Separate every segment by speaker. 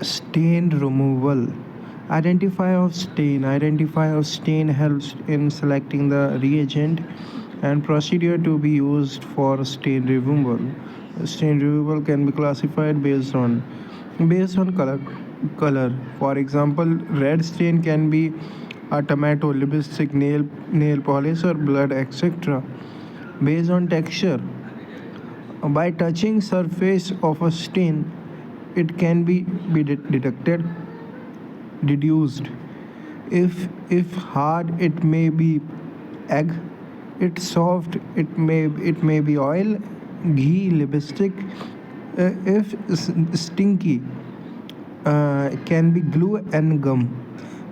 Speaker 1: Stain removal. Identify of stain helps in selecting the reagent and procedure to be used for stain removal. Stain removal can be classified based on color. For example, red stain can be a tomato, lipstick, nail polish, or blood, etc. Based on texture, by touching surface of a stain, it can be detected, deduced. If hard, it may be egg. It's soft, it may be oil, ghee, lipstick. If stinky, can be glue and gum.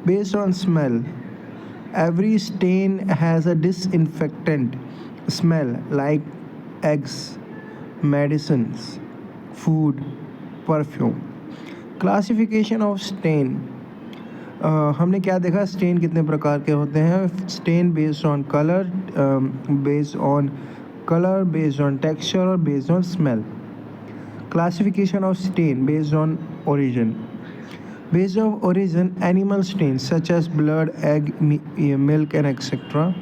Speaker 1: Based on smell, every stain has a disinfectant smell, like eggs, medicines, food, perfume. Classification of stain. हमने क्या देखा, stain कितने प्रकार के होते हैं. Stain based on colour, based on texture और based on smell. Classification of stain based on origin. Based on origin, animal stains such as blood, egg, milk, and etc.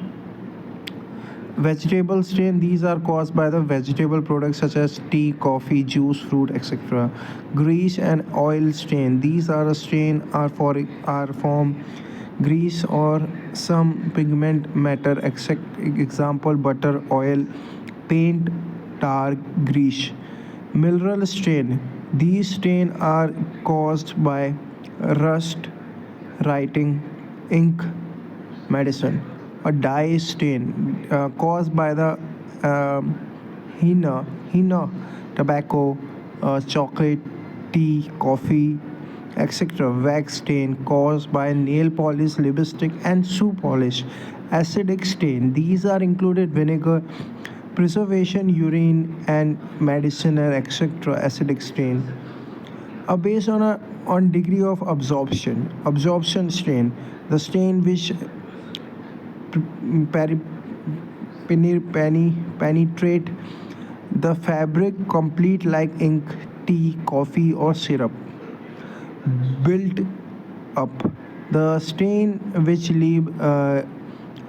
Speaker 1: Vegetable stain, these are caused by the vegetable products such as tea, coffee, juice, fruit, etc. Grease and oil stain, these are a stain are from grease or some pigment matter, example butter, oil, paint, tar, grease. Mineral stain, these stains are caused by rust, writing, ink, medicine. A dye stain, caused by the henna, tobacco, chocolate, tea, coffee, etc. Wax stain, caused by nail polish, lipstick, and shoe polish. Acidic stain, these are included vinegar, preservation, urine, and medicinal, etc. Acidic stain are based on degree of absorption. Absorption stain, the stain which penetrate the fabric complete, like ink, tea, coffee, or syrup. Built up, the stain which leave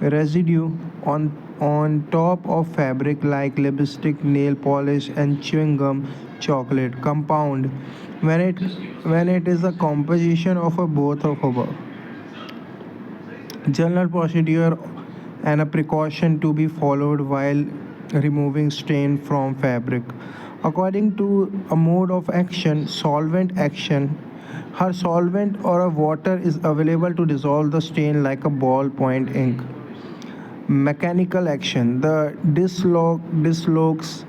Speaker 1: residue on top of fabric, like lipstick, nail polish, and chewing gum, chocolate. Compound, when it is a composition of a both of above. General procedure and a precaution to be followed while removing stain from fabric. According to a mode of action, solvent action, her solvent or a water is available to dissolve the stain like a ballpoint ink. Mechanical action, the dislodges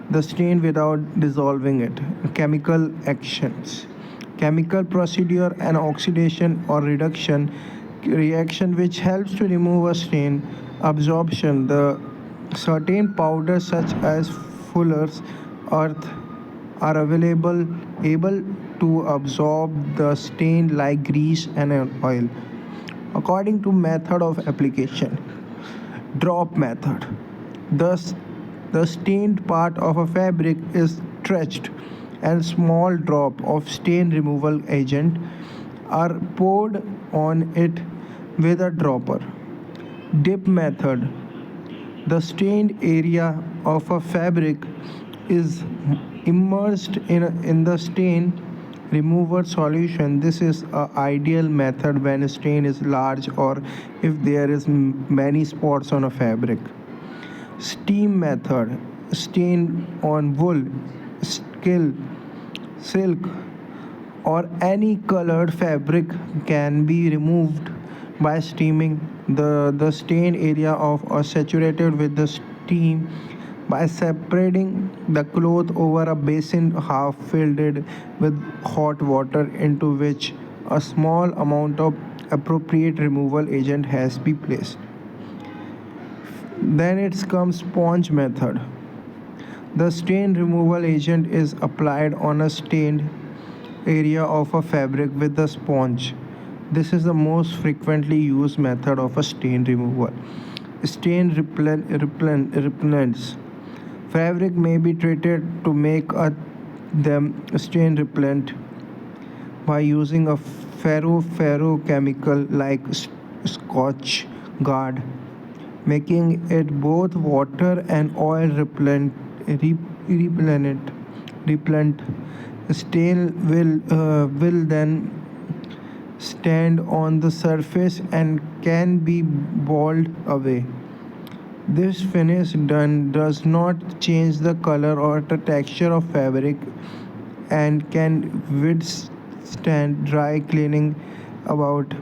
Speaker 1: the stain without dissolving it. Chemical actions, chemical procedure and oxidation or reduction reaction which helps to remove a stain. Absorption, the certain powders such as Fuller's Earth are able to absorb the stain like grease and oil. According to method of application, drop method, the stained part of a fabric is stretched and small drop of stain removal agent are poured on it with a dropper. Dip method, the stained area of a fabric is immersed in the stain remover solution. This is a ideal method when stain is large or if there is many spots on a fabric. Steam method, stain on wool, silk, or any colored fabric can be removed by steaming. The stain area of saturated with the steam by separating the cloth over a basin half filled with hot water into which a small amount of appropriate removal agent has been placed. Then it comes sponge method. The stain removal agent is applied on a stained area of a fabric with the sponge. This is the most frequently used method of a stain removal. Stain repellents. Fabric may be treated to make them stain repellent. by using a ferrochemical like Scotch Guard, making it both water and oil repellent. Stain will then stand on the surface and can be balled away. This finish done does not change the color or the texture of fabric and can withstand dry cleaning about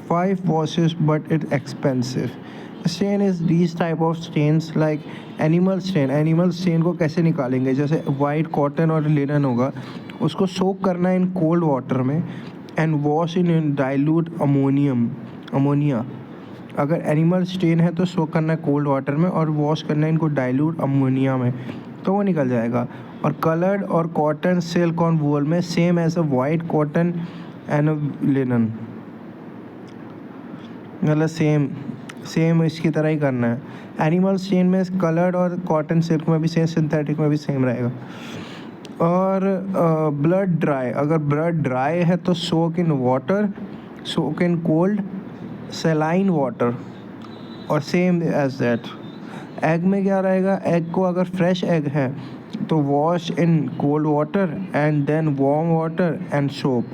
Speaker 1: 5 washes, but it's expensive. Stain is these type of stains like animal stain को कैसे निकालेंगे, जैसे white cotton और linen होगा, उसको सोक करना है इन cold water में and wash in dilute ammonia. अगर एनिमल स्टेन है तो सोक करना है कोल्ड वाटर में और वॉश करना है इनको डाइल्यूट अमोनिया में, तो वो निकल जाएगा. और कलर्ड और कॉटन सिल्क ऑन वूल में same as a white cotton and linen, मतलब सेम इसकी तरह ही करना है. एनिमल स्टेन में कलर्ड और कॉटन सिल्क में भी सेम, सिंथेटिक में भी सेम रहेगा. और ब्लड ड्राई, अगर ब्लड ड्राई है तो soak in water, soak in cold saline water, और सेम एज दैट. एग में क्या रहेगा, एग को अगर फ्रेश एग है तो wash in cold water and then warm water and soap.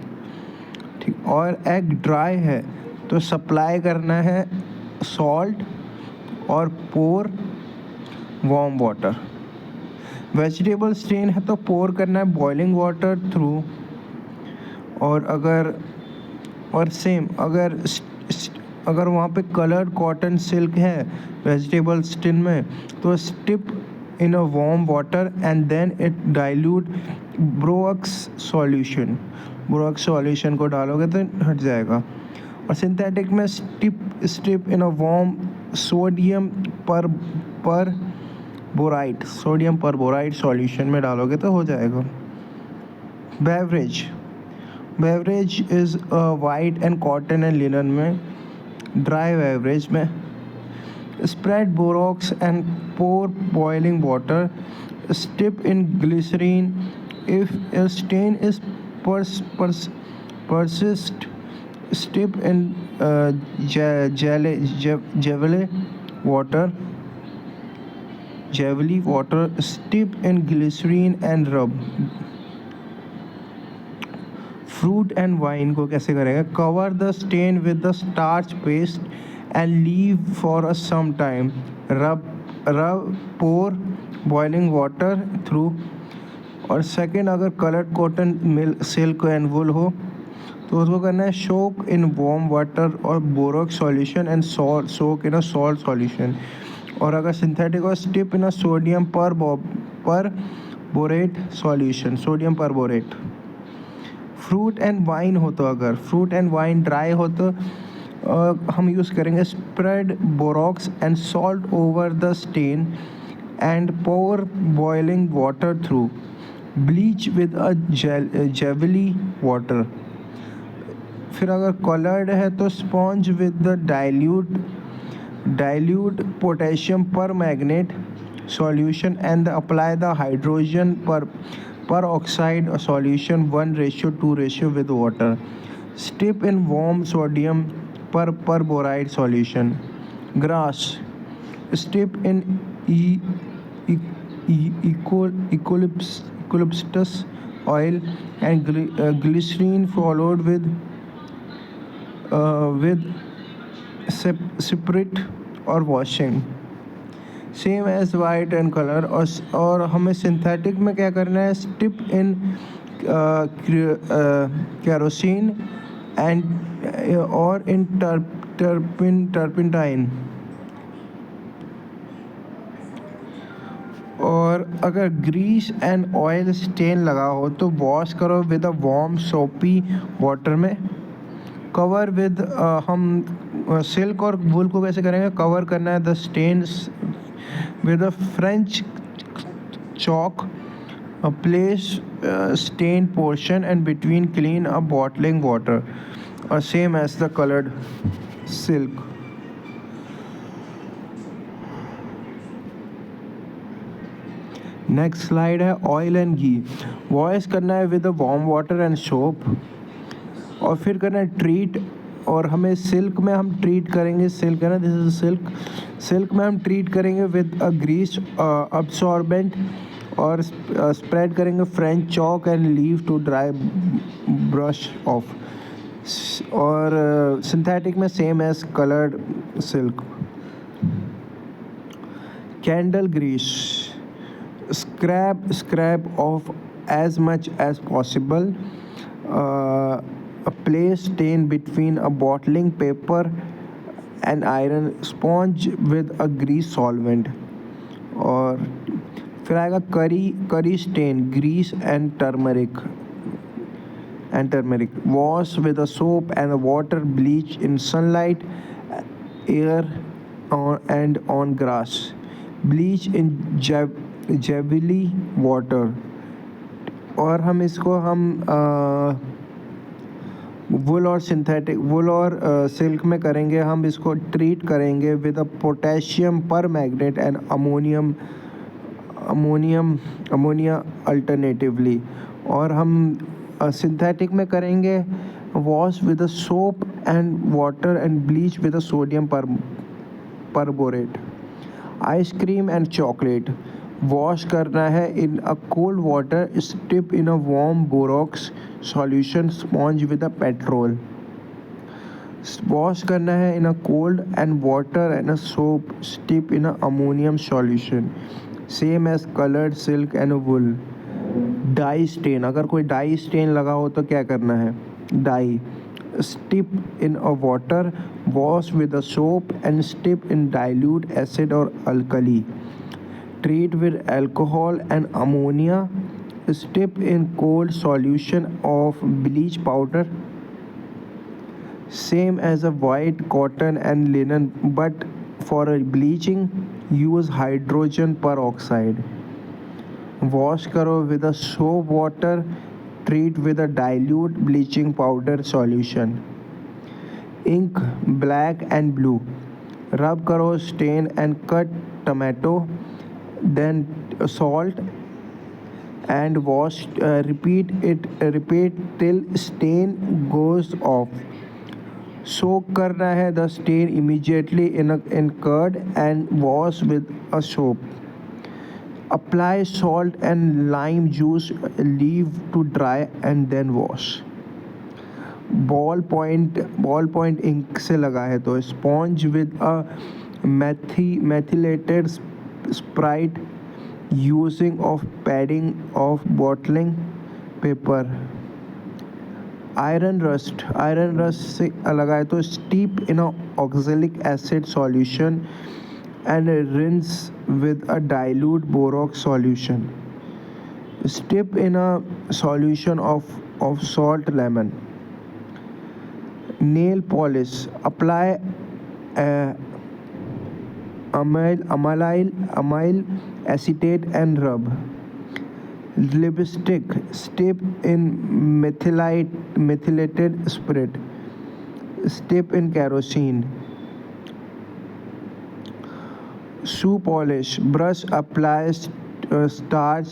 Speaker 1: ठीक, और एग ड्राई है तो सप्लाई करना है सॉल्ट और pour warm water. Vegetable stain है तो पोर करना है बॉइलिंग वाटर थ्रू. और सेम अगर वहाँ पे कलर्ड कॉटन सिल्क है वेजिटेबल स्टेन में तो steep in a warm water and then it dilute borax solution को डालोगे तो हट जाएगा. और सिंथेटिक में steep in a warm sodium perborate solution में डालोगे तो हो जाएगा. Beverage is white and cotton and linen में. ड्राई बेवरेज में spread borax and pour boiling water, steep in glycerine. If a stain is persist, steep in javelle water, steep in glycerine and rub. Fruit and wine को कैसे करेंगे, cover the stain with the starch paste and leave for a some time. Rub pour boiling water through. और second, अगर coloured cotton silk and wool हो तो उसको करना है सोक इन वार्म वाटर और borax solution and soak in a salt solution. और अगर सिंथेटिक हो steep in a sodium perborate solution, sodium perborate. Fruit and wine हो तो अगर फ्रूट एंड वाइन ड्राई हो तो हम यूज़ करेंगे spread borax and salt over the stain and pour boiling water through. Bleach with a javelle water. फिर अगर coloured है तो sponge with the dilute potassium permanganate solution and apply the hydrogen peroxide solution 1:2 with water. Steep in warm sodium per boride solution. Grass. Steep in eucalyptus oil and glycerine, followed with separate or washing. Same as white and colour. और हमें synthetic में क्या करना है, स्टिप इन kerosene and और इन turpentine. और अगर Greece and oil stand लगा हो तो वॉश करो with a warm soapy water में. कवर विद हम सिल्क और वूल को कैसे करेंगे, कवर करना है the stains with a French chalk, place stained portion and between clean a bottling water, or same as the colored silk. Next slide है oil and ghee. Wash करना है with a warm water and soap, और फिर करना है treat. और हमें silk में हम ट्रीट करेंगे, सिल्क है ना, दिस इज सिल्क। सिल्क में हम ट्रीट करेंगे विद अ ग्रीस अब्सॉर्बेंट, और स्प्रेड करेंगे French chalk and leave to dry brush off. और सिंथेटिक में same as coloured silk. Candle grease, scrap off as much as possible, a place stain between a bottling paper and iron sponge with a grease solvent। और फिर आएगा curry stain, grease and turmeric, wash with a soap and water, bleach in sunlight, air and on grass, bleach in javelle water. और हम इसको वुल और silk में करेंगे, हम इसको ट्रीट करेंगे with a potassium permanganate and ammonia alternatively. और हम सिंथेटिक में करेंगे wash with a soap and water and bleach with a sodium perborate. Ice cream and chocolate, wash करना है in a cold water, steep in a warm borax solution, sponge with a petrol. Wash करना है in a cold and water and a soap, steep in a ammonium solution, same as coloured silk and wool. Die stand, अगर कोई die stand लगा हो तो क्या करना है, dye, steep in a water, wash with a soap and steep in dilute acid और alkali, treat with alcohol and ammonia, steep in cold solution of bleach powder, same as a white cotton and linen, but for a bleaching use hydrogen peroxide। Wash करो with a soap water, treat with a dilute bleaching powder solution. Ink black and blue, rub करो stain and cut tomato, then salt and wash, repeat till stain goes off। Soak करना है the stain immediately in curd and wash with a soap. Apply salt and lime juice, leave to dry and then wash. Ball point ink से लगा है तो sponge with a methylated sprite, using of padding of blotting paper. Iron rust से लगा है तो steep in a oxalic acid solution and rinse with a dilute borax solution. Steep in a solution of salt lemon. Nail polish, apply amyl acetate and rub। Lipstick, steep in methylated spirit, steep in kerosene। Shoe polish, brush, apply starch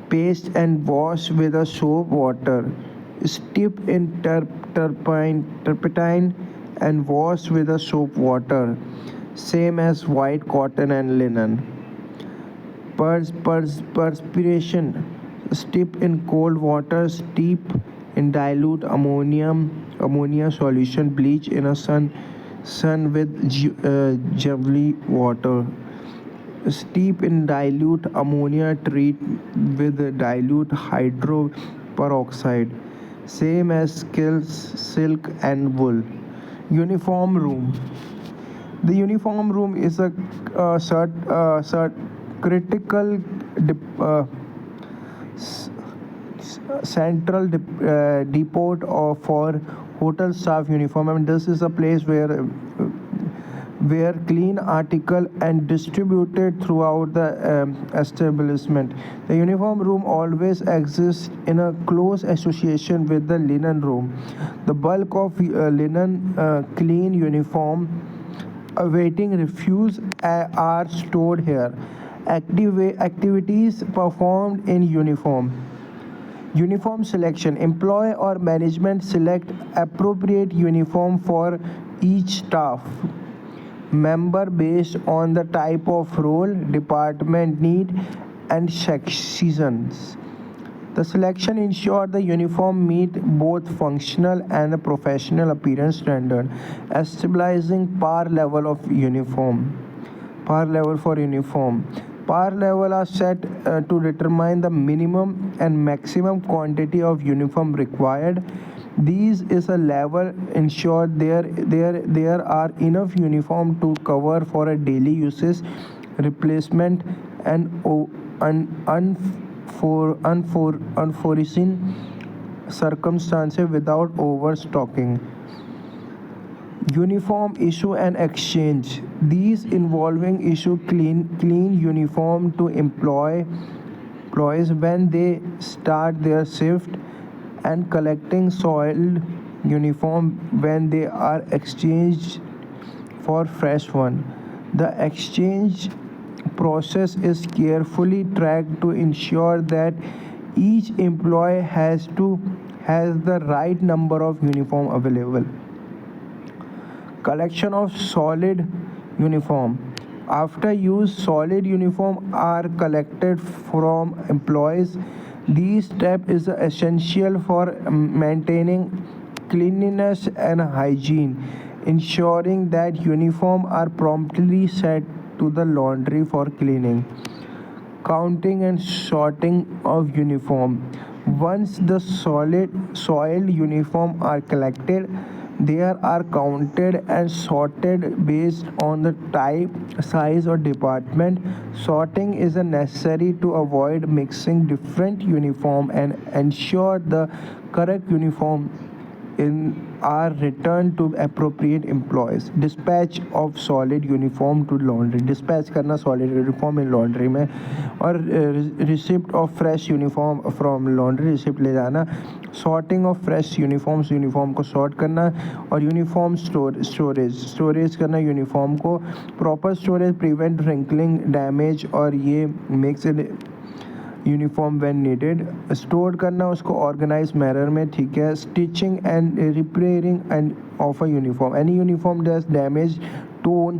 Speaker 1: paste and wash with a soap water, steep in turpentine and wash with a soap water, same as white cotton and linen। Perspiration, steep in cold water, steep in dilute ammonia solution, bleach in a sun with jelly water, steep in dilute ammonia, treat with dilute hydro peroxide, same as silk and wool। Uniform room, the uniform room is a critical central depot for hotel staff uniform, and this is a place where clean article and distributed throughout the establishment। The uniform room always exists in a close association with the linen room। The bulk of linen clean uniform awaiting refuse are stored here, Activities performed in uniform. Uniform selection. Employee or management select appropriate uniform for each staff member based on the type of role, department need, and seasons. The selection ensures the uniform meet both functional and professional appearance standard, establishing par level of uniform. Par level for uniform. Par level are set to determine the minimum and maximum quantity of uniform required. These is a level ensure there are enough uniform to cover for a daily uses, replacement, and unforeseen circumstances without overstocking. Uniform issue and exchange. These involving issue clean uniform to employees when they start their shift, and collecting soiled uniform when they are exchanged for fresh one. The exchange process is carefully tracked to ensure that each employee has the right number of uniform available. Collection of solid uniform. After use, solid uniform are collected from employees. This step is essential for maintaining cleanliness and hygiene, ensuring that uniform are promptly sent to the laundry for cleaning. Counting and sorting of uniform. Once the soiled uniform are collected, they are counted and sorted based on the type, size, or department. Sorting is necessary to avoid mixing different uniform and ensure the correct uniform are returned to appropriate employees. Dispatch of solid uniform to laundry. Dispatch करना solid uniform in laundry में, और receipt of fresh uniform from laundry, receipt ले जाना. Sorting of fresh uniforms, uniform को sort करना, और uniform storage करना uniform को. Proper storage prevent wrinkling, damage, और ये makes it uniform when needed. Store करना उसको ऑर्गेनाइज मैनर में, ठीक है. Stitching and repairing end of a uniform. Any uniform that's damage, torn,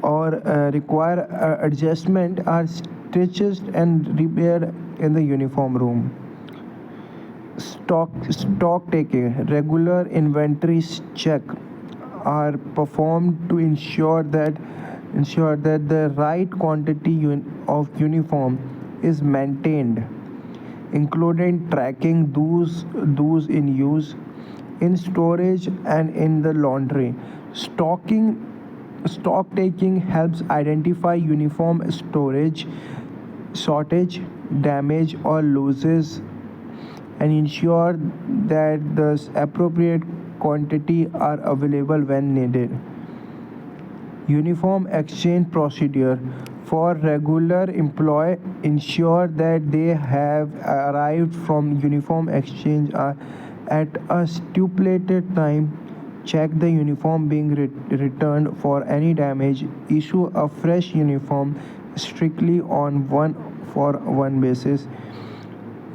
Speaker 1: or require adjustment are stitched and repaired in the uniform room. Stock taking. Regular inventory check are performed to ensure that the right quantity of uniform is maintained, including tracking those in use, in storage, and in the laundry. Stock taking helps identify uniform shortage, damage, or losses, and ensure that the appropriate quantity are available when needed. Uniform exchange procedure. For regular employee, ensure that they have arrived from uniform exchange at a stipulated time. Check the uniform being returned for any damage. Issue a fresh uniform strictly on one basis.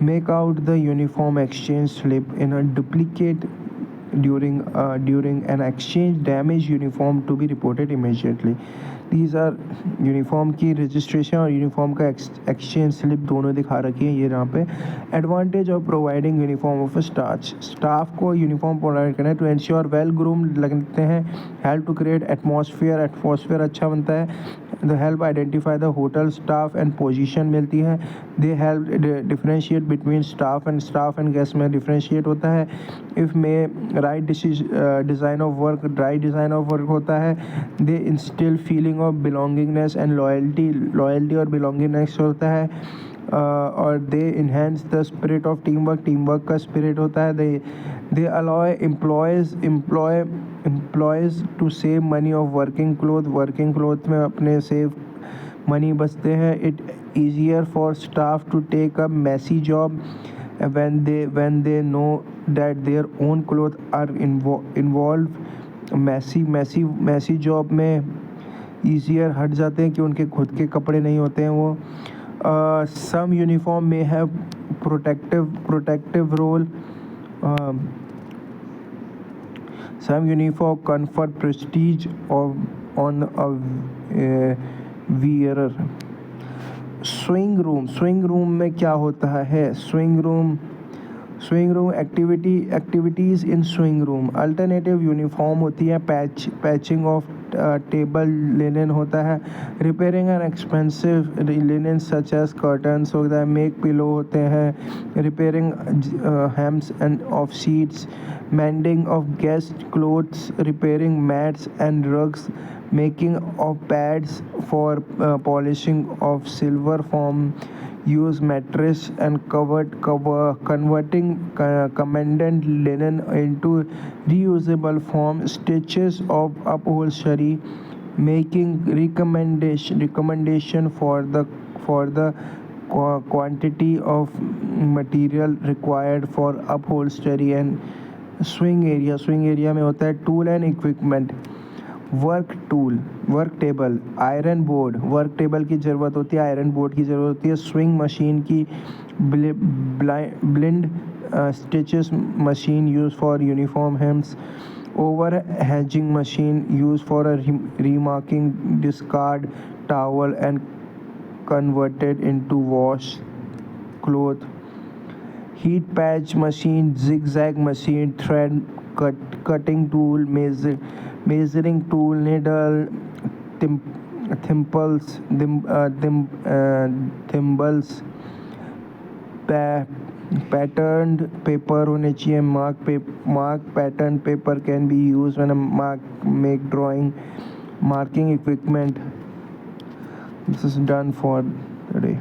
Speaker 1: Make out the uniform exchange slip in a duplicate during an exchange. Damaged uniform to be reported immediately. These are uniform की registration और uniform का exchange slip दोनों दिखा रखी है ये यहाँ पे. Advantage of providing uniform of staff को यूनिफॉर्म प्रोवाइड करना है टू एंश्योर वेल ग्रूम्ड लगते हैं, हेल्प टू क्रिएट एटमॉस्फेयर अच्छा बनता है. The help identify the hotel staff and position मिलती है. They help differentiate between staff and guest में डिफरेंशिएट होता है. If may right design of work होता है. They instil feeling of belongingness and loyalty और बिलोंगिंगनेस होता है. और they enhance the spirit of teamwork का स्पिरिट होता है. They allow employees to save money of working cloth में अपने सेव मनी बचते हैं. It easier for staff to take a messy job when they know that their own clothes are involved. Messy job में easier हट जाते हैं कि उनके खुद के कपड़े नहीं होते हैं वो। सम यूनिफॉर्म में have protective role. Some uniform confer prestige on a wearer. Sewing room में क्या होता है? Sewing room activities in sewing room. Alternative uniform होती है, पैचिंग ऑफ टेबल लिनन होता है, repairing an expensive linen such as curtains होता है, मेक पिलो होते हैं, repairing hems and of seats, mending of guest clothes, repairing mats and rugs, making of pads for polishing of silver form, use mattress and converting commandant linen into reusable form, stitches of upholstery, making recommendation for the quantity of material required for upholstery and swing area में होता है tool and equipment। Work table, iron board, work table की ज़रूरत होती है, iron board की ज़रूरत होती है। स्विंग मशीन की blind stitches machine use for uniform hems, over edging machine use for remarking discard towel and converted into wash cloth, heat patch machine, zigzag machine, thread cutting tool, measuring tool, needle, thimbles, patterned paper होने चाहिए, mark pattern paper can be used when make drawing, marking equipment. This is done for today.